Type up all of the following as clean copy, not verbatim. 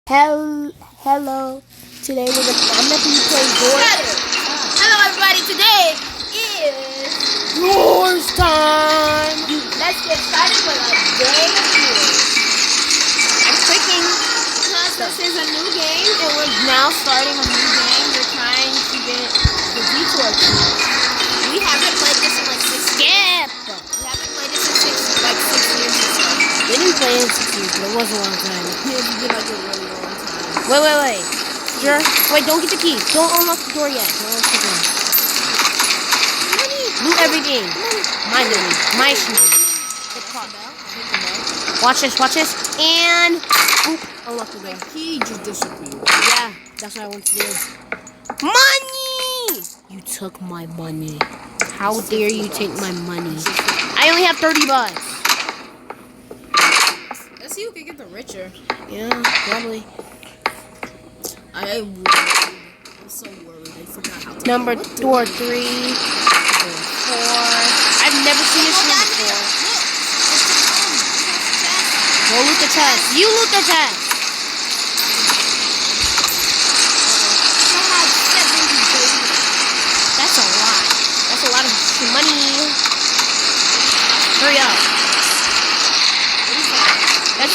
Hello. Today I'm gonna be playing Doors. Hello everybody, today is Doors time. let's get started with a game of Doors. I'm clicking. Because this is a new game and we're now starting a new game. We're trying to get the detour key. We haven't played this in like 6 years. We haven't played this in 6 years or so. We didn't play in 6 years, but it was a long time. Yeah, we did like a really long time. Wait. Sure. Wait, don't get the key. Don't unlock the door yet. Don't unlock the door. Loot everything. My money. My money. Watch this. And oop, unlock the door. The key just disappeared. Yeah, that's what I want to do. Money! You took my money. How dare you take my money? I only have $30. Let's see who can get the richer. Yeah, probably. I'm so worried. I forgot how to Number door 3, 4. I've never seen this one before. Go loot the chest. You loot the chest. That's a lot. That's a lot of money. Hurry up. That's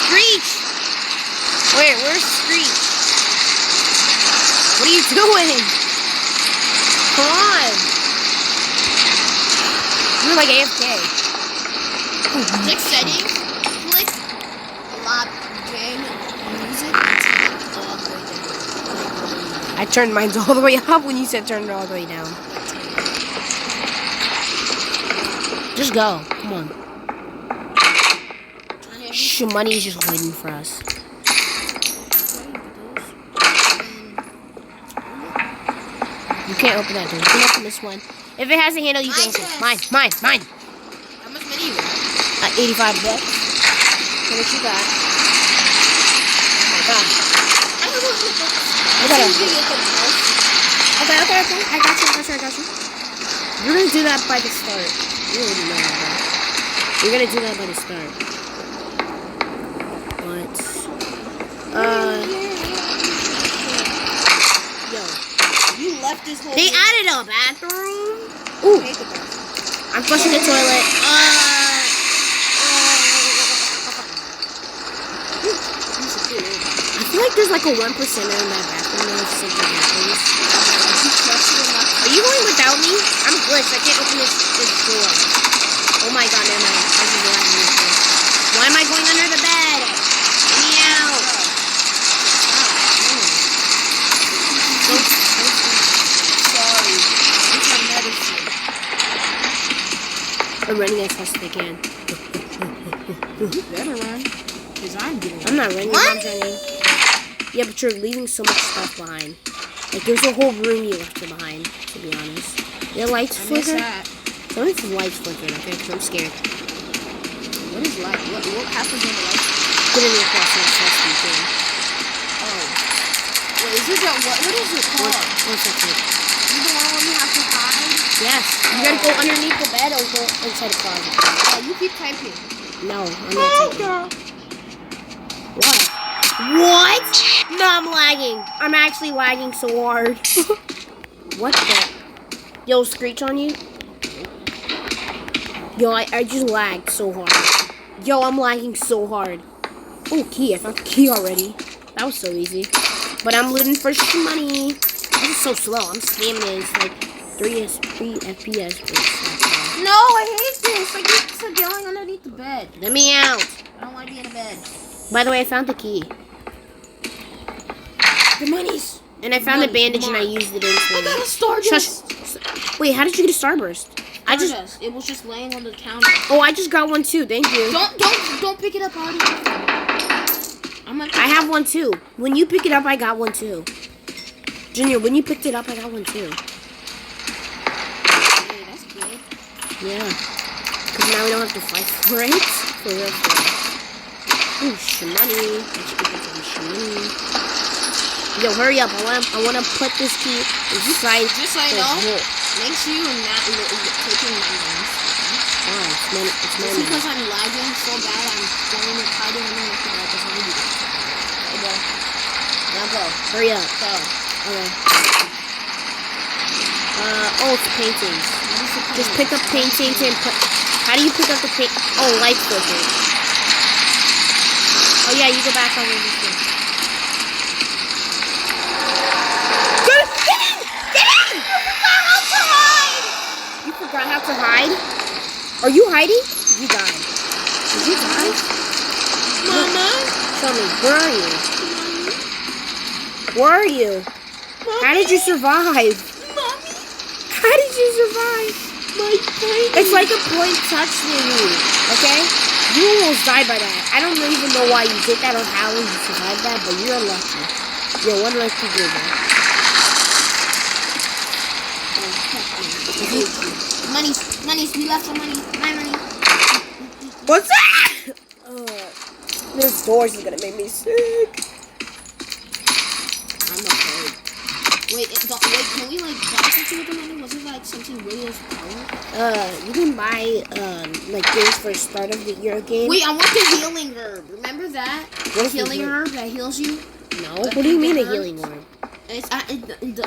Screech. Where's Screech? What are you doing? Come on. You're like AFK. Click settings, click lock game music, and turn it all the way down. I turned mine all the way up when you said turn it all the way down. Just go. Come on. Shh, money's just waiting for us. You can't open that door. You can open this one. If it has a handle, you can open it. Mine. How much money you got? $85. So what you got? Oh my god. Okay. I got you. You're gonna do that by the start. You already know that. You're gonna do that by the start. What? Yo. You left this whole They added a bathroom. Ooh. I'm flushing the toilet. I feel like there's like a 1% in that bathroom that something happens. Are you going without me? I'm glitched. I can't open this door. Oh my god, never mind. I just realized this door. Why am I going under the bed? Let me out. Sorry. It's a medicine. I'm running as fast as I can. You better run. Because I'm not running. I'm running. Yeah, but you're leaving so much stuff behind. Like, there's a whole room you left behind, to be honest. Your lights flickered? Some of the lights flickered, okay? Because I'm scared. What is light? What happens when the lights? Get in your cross and test me, too. Oh. Wait, is this what is it called? One second. You the one where you have to hide? Yes. You gotta go underneath the bed or go inside the closet. Yeah, you keep typing. No, I'm not typing. What? No, I'm lagging. I'm actually lagging so hard. What the? Yo, Screech on you? Yo, I just lagged so hard. Yo, I'm lagging so hard. Oh, key. I found the key already. That was so easy. But I'm looting for money. This is so slow. I'm spamming it. It's like 3 FPS. No, I hate this. I keep going underneath the bed. Let me out. I don't want to be in a bed. By the way, I found the key. The money's. And I found a bandage and I used it instantly. I got a starburst. Wait, how did you get a starburst? It was just laying on the counter. Oh, I just got one too. Thank you. Don't pick it up already. I have one too. When you pick it up, I got one too. Junior, when you picked it up, I got one too. Hey, that's good. Yeah. Because now we don't have to fight for it. For real. Ooh, shmoney. Yo, hurry up. I wanna put this key inside. Just so you know, make sure you're not taking my names. Oh, it's because I'm lagging so bad, I'm going to hide it under the bed. That's what we do. Go. Hurry up. Go. Okay. Oh, it's paintings. Just pick up paintings and put... How do you pick up the paint? Oh, light filter. Oh, yeah, you go back on this one. Get in! Get in! You forgot how to hide? Are you hiding? You died. Did you die? Mama? Show me. Where are you? Where are you? Mommy? How did you survive? Mommy? How did you survive? My baby. It's like a point touch near you, okay? You almost died by that. I don't even know why you did that or how you survived that, but you're lucky. You're one lucky girl. Money. We left some money. My money. What's that? This doors is gonna make me sick. I'm afraid. Wait, can we like buy something with the money? Was it like something really overpowered? You can buy like things for the start of the year game. Wait, I want the healing herb. Remember that? What is the healing herb that heals you? No. What do you mean a healing herb? It's in the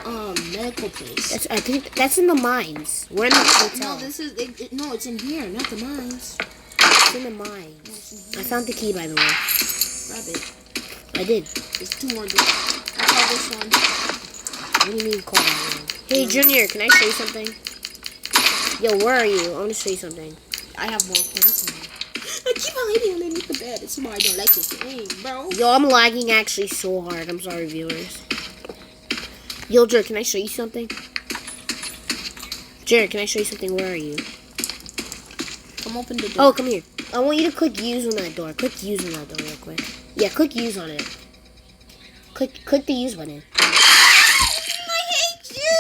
medical place. I think that's in the mines. We're in the hotel. No, this is no, it's in here, not the mines. It's in the mines. I found the key, by the way. Grab it. I did. There's 2 more doors. I call this one. What do you mean call that one? Hey, Junior, can I show you something? Yo, where are you? I want to show you something. I have more clothes in here. I keep hiding underneath the bed. It's why I don't like this game, bro. Yo, I'm lagging actually so hard. I'm sorry, viewers. Yo, Jared, can I show you something? Jared, can I show you something? Where are you? Come open the door. Oh, come here. I want you to click use on that door. Click use on that door real quick. Yeah, click use on it. Click the use button. I hate you!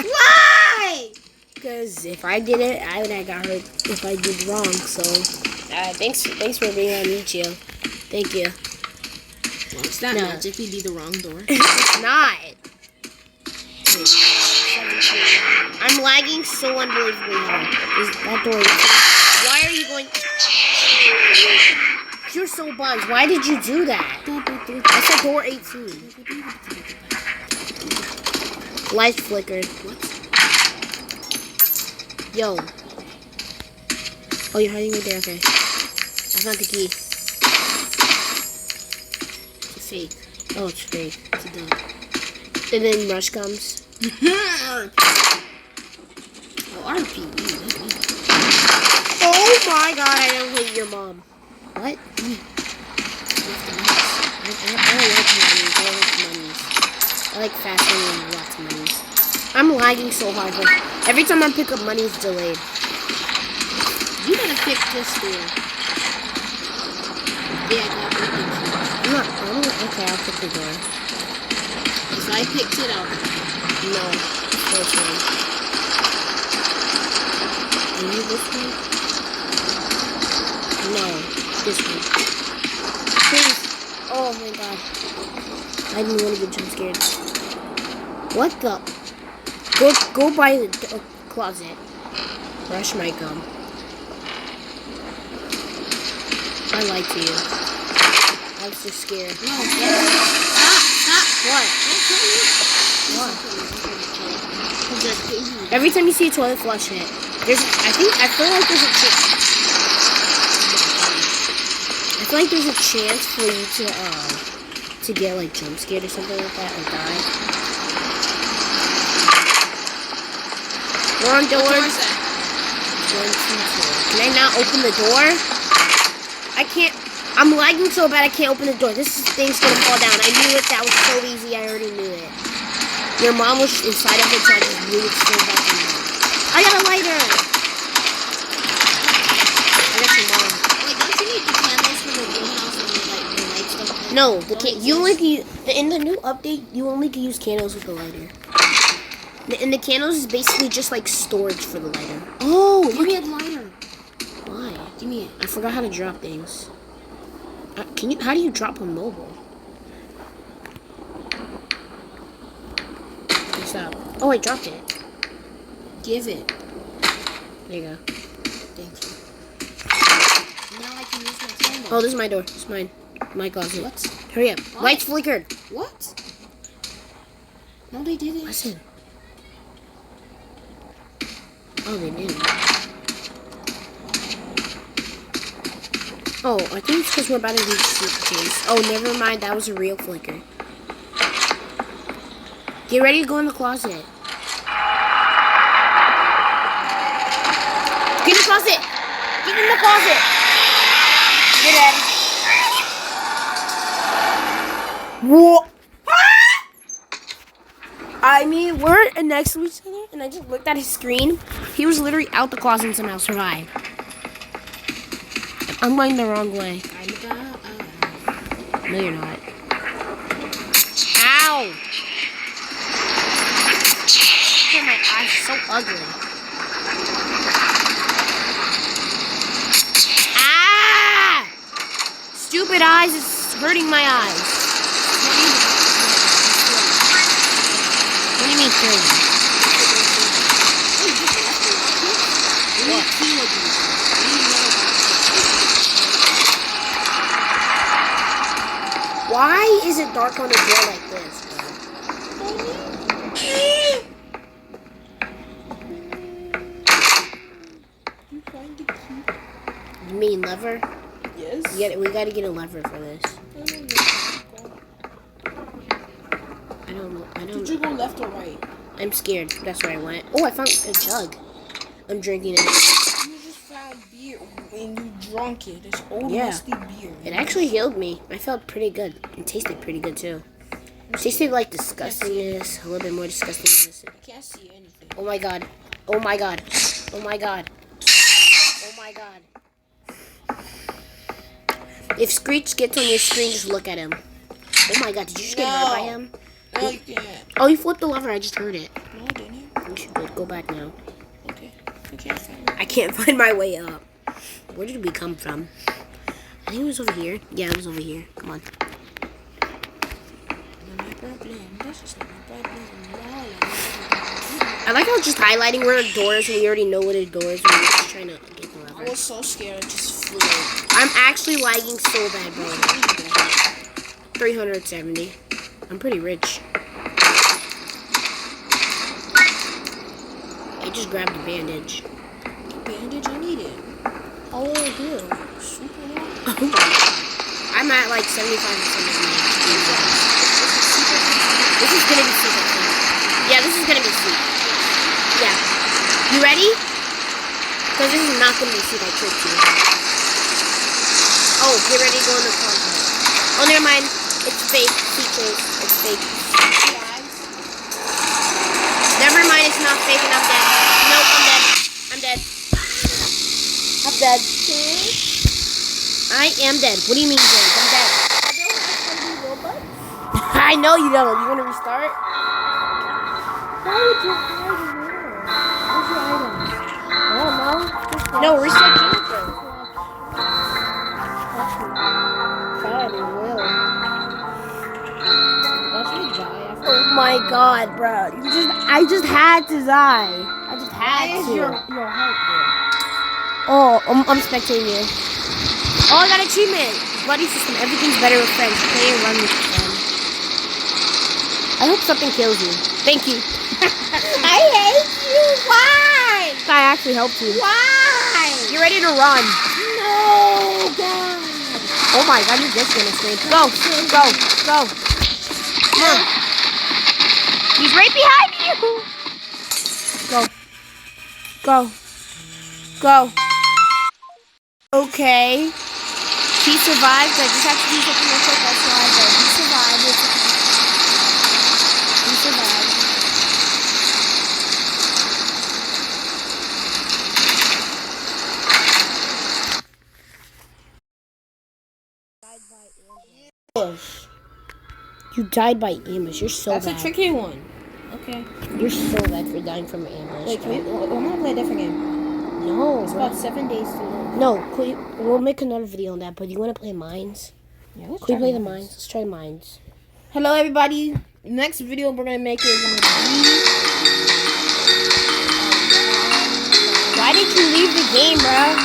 Why? Because if I did it, I would have got hurt if I did wrong. So, thanks for being on YouTube. Thank you. Watch that magically be the wrong door. It's not. I'm lagging so unbelievably hard. Is that door? Why are you going? You're so bugged. Why did you do that? I said door 18. Lights flickered. What? Yo. Oh, you're hiding right there. Okay. I found the key. It's fake. Oh, it's fake. It's a dog. And then Rush comes. Oh, RP. Oh my god, I don't hate your mom. What? I don't like monies. I like monies. I like fast money and lots of monies. I'm lagging so hard. Like, every time I pick up money, it's delayed. You gotta pick this door. Yeah, I got it. Okay, I'll pick the door. So I picked it out. No, this one. Are you this one? No, this one. Please. Oh my god. I didn't want to get jump scared. What the? Go by the closet. Rush might come. I lied to you. I was just scared. No, stop. What? Don't kill me. What? What? Every time you see a toilet flush hit, I feel like there's a chance. I feel like there's a chance for you to get like jump scared or something like that or die. We're on door. What door is that? 1, 2, 2. Can I not open the door? I can't. I'm lagging so bad I can't open the door. This thing's gonna fall down. I knew it. That was so easy. I already knew it. Your mom was inside of it, so I just knew it so bad. I got a lighter. I got your mom. Wait, don't you need the candles for the greenhouse and the light stuff? No, you only can in the new update. You only can use candles with the lighter. And the candles is basically just like storage for the lighter. Oh, give me a lighter. Why? Give me it. I forgot how to drop things. How do you drop on mobile? Stop. Oh, I dropped it. Give it. There you go. Thank you. Now I can use my candle. Oh, this is my door. It's mine. My closet. What? Hurry up. What? Lights flickered. What? No, they didn't. Listen. Oh, they did. Oh, I think it's because we're about to reach suitcase. Oh, never mind. That was a real flicker. Get ready to go in the closet. Get in the closet. Get in the closet. Get ready. Whoa. I mean, we're next to each other, and I just looked at his screen. He was literally out the closet and somehow survived. I'm going the wrong way. No, you're not. Ow! Oh, my eyes are so ugly. Ah! Stupid eyes is hurting my eyes. What do you mean hurting? Why is it dark on the door like this, bro? You mean lever? Yes. We gotta get a lever for this. I don't. Did you go left or right? I'm scared. That's where I went. Oh, I found a jug. I'm drinking it. You just found beer when you drunk it. It's old musty beer. It actually healed me. I felt pretty good. It tasted pretty good too. It tasted like disgustingness, a little bit more disgustingness. I can't see anything. Oh my god. Oh my god. Oh my god. Oh my god. If Screech gets on your screen, just look at him. Oh my god, did you just get hurt by him? No, you can't. Oh, you flipped the lever, I just heard it. No, I didn't. You should go back now. Okay. I can't find it. I can't find my way up. Where did we come from? I think it was over here. Yeah, it was over here. Come on. I like how it's just highlighting where the door is and we already know what a door is. We're just trying to get the lever. I was so scared. I just flew. I'm actually lagging so bad, bro. 370. I'm pretty rich. I just grabbed a bandage. Bandage? I need it. Oh, I do. Super long. I'm at like 75% of my This is gonna be super fun. Yeah, this is gonna be sweet. Yeah. You ready? Because this is not gonna be sweet, I tricked you. Oh, get ready to go in the closet. Oh, never mind. It's fake. Features. It's fake. Never mind, it's not fake and I'm dead. Nope, I'm dead. I'm dead. I'm dead. I am dead. What do you mean, James? I'm dead. I know you don't. You want to restart? Why would you hide in there? Where's your items? I don't know. No, restart James. God, it will. Watch me die after. Oh my god, bro. I just had to die. I just had Why is to. your heart Oh, I'm spectating you. Oh, I got achievement. Buddy system. Everything's better with friends. Play and run with friends. I hope something kills you. Thank you. I hate you. Why? I actually helped you. Why? You're ready to run. No, God. Oh my god, you're just gonna scream. Go, go, go. Come on. He's right behind you. Go. Go. Go. Okay. He survived. I just have to do something real quick. That's why I go. He survived. He survived. You died by ambush. You're so That's bad. a tricky one. Okay. You're so bad for dying from an ambush. Wait, can we? I'm gonna play a different game. No. It's about 7 days to live. No, we'll make another video on that, but you want to play mines? Yeah, let's Can we try play the mines. mines? Let's try mines. Hello, everybody. Next video we're gonna make is gonna be. Why did you leave the game, bro?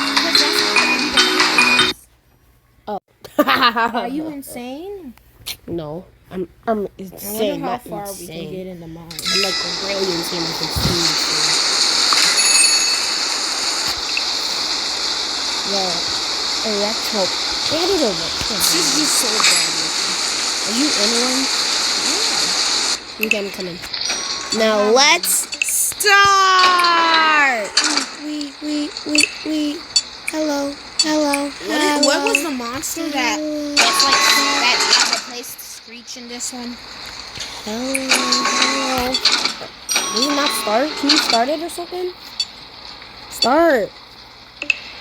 Oh. Are you insane? No. I'm I insane. wonder how Not far we can insane. get in the mine. I'm like really insane with this. Yo, electro. Get it over. This is just so bad. Are you in one? Yeah. Okay, I'm coming. Now let's start. We. Hello. What was the monster that's like that replaced Screech in this one? Hello. Did it not start? Can you start it or something? Start.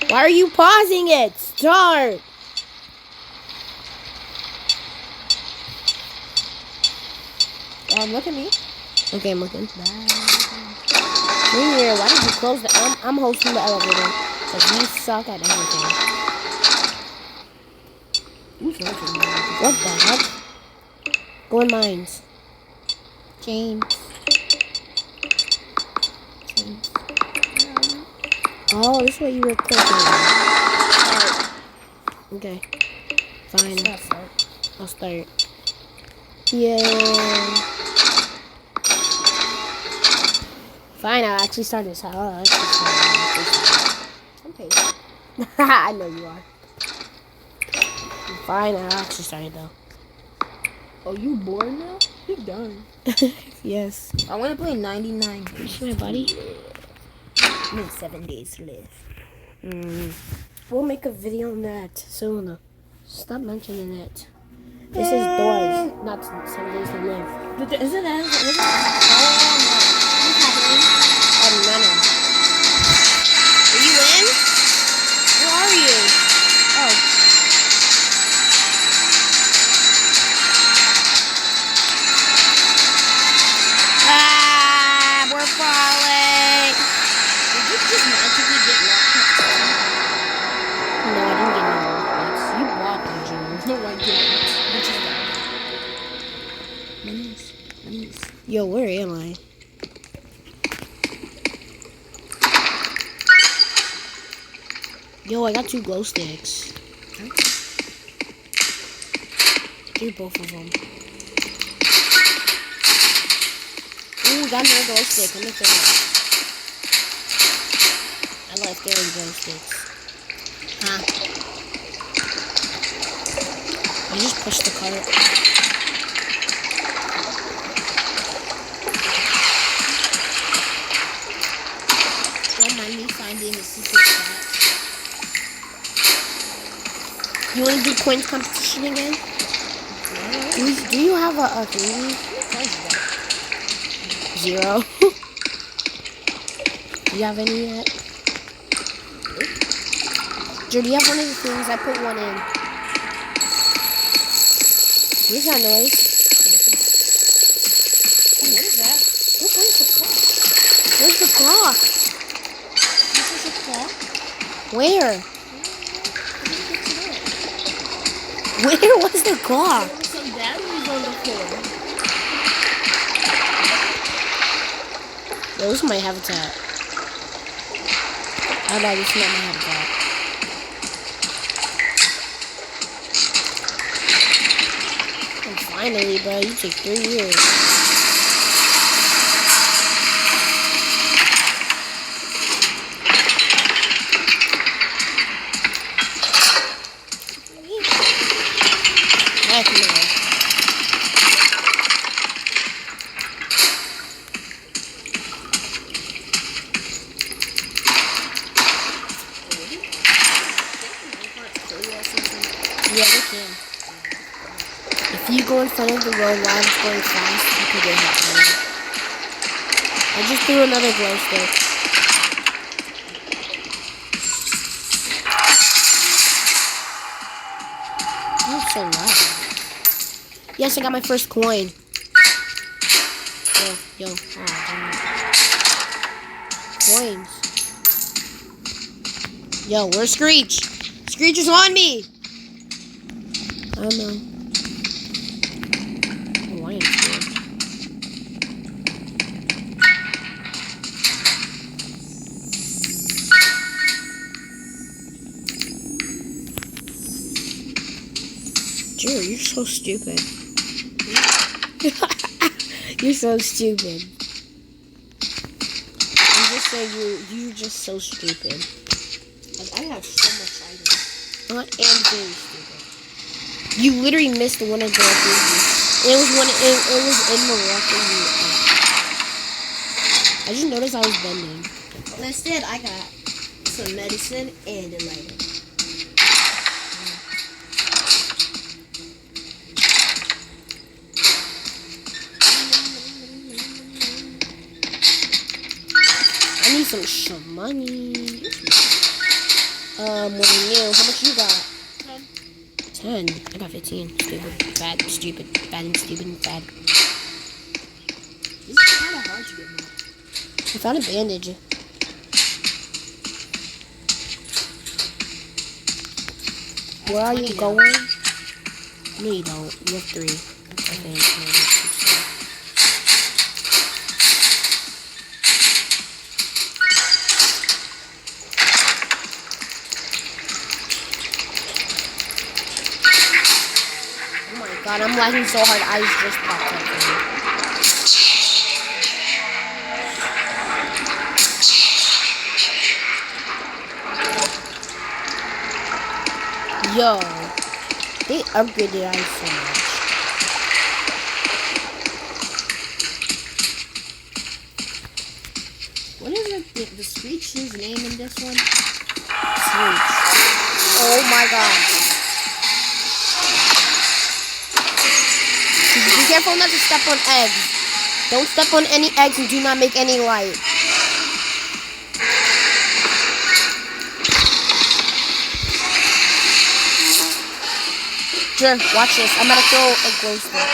Why are you pausing it? Start. Look at me. Okay, I'm looking. Junior, why did you close the... I'm hosting the elevator. Because you suck at everything. What the heck? Go in mines. James. Oh, this is what you were clicking. Okay. Fine. I'll start. Yay. Fine, I'll actually start this. Okay. I know you are. Fine, I'll actually start it though. Oh, you bored now? You're done. Yes. I want to play 99. You see my buddy? Only 7 days to live. We'll make a video on that soon. Stop mentioning it. This is doors, not 7 days to live. Isn't that? No. Are you in? Where are you? Oh. We're falling. Did you just magically get locked? No, I didn't get any lockpicks. You blocked them, Junior. No, I didn't. Which is that? Minis. Yo, where am I? Yo, I got 2 glow sticks. Do both of them. Ooh, got another glow stick. I'm gonna throw it. I like throwing glow sticks. Huh? I just pushed the cart. Don't mind me finding a secret spot. You want to do coins competition again? Do you have a thingy? 0. Do you have any yet? Drew, do you have one of the things? I put one in. Where's that noise? Oh, what is that? Where's the clock? Where's the clock? This is a clock? Where? Where was the clock? There were some batteries on the floor. Yo, this is my habitat. Oh no, this is not my habitat. Oh, finally, bro. You take 3 years. Heck no. Yeah, we can. If you go in front of the road while it's going fast, you can get hit by it. I just threw another glow stick. You're so loud. Yes, I got my first coin. Yo. Oh, damn. Coins. Yo, where's Screech? Screech is on me! I don't know. Oh, I am scared. Jerry, you're so stupid. You're so stupid. I'm just saying you're just so stupid. I have so much items. And very stupid. You literally missed one of the things. It was in Morocco. I just noticed I was bending. Well, instead, I got some medicine and a lighter. I need some money. More than you. How much you got? 10. I got 15. Stupid, fat, stupid, fat, and stupid, and fat. This is kind of hard to get me. I found a bandage. Where are you going? No, you don't. You have 3. I think. Oh my god, I'm lagging so hard. Eyes just popped up for me. Yo, they upgraded eyes so much. What is the Screech's name in this one? Screech. Oh my god. Be careful not to step on eggs. Don't step on any eggs and do not make any light. Sure, watch this. I'm gonna throw a glow stick.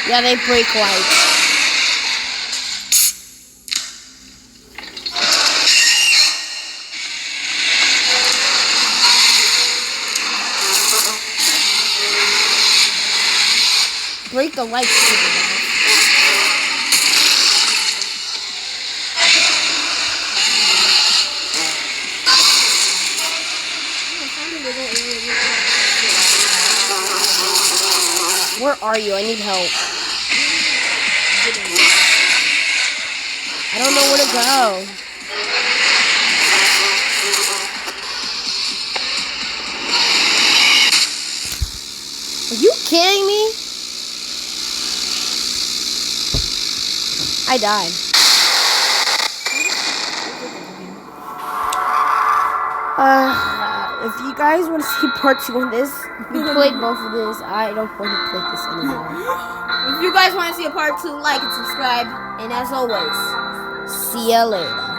Yeah, they break lights. Break the lights, stupid guy. Where are you? I need help. I don't know where to go. Are you kidding me? I died. If you guys want to see part 2 on this, we played both of this. I don't want to play this anymore. If you guys want to see a part 2, like and subscribe. And as always, See ya later.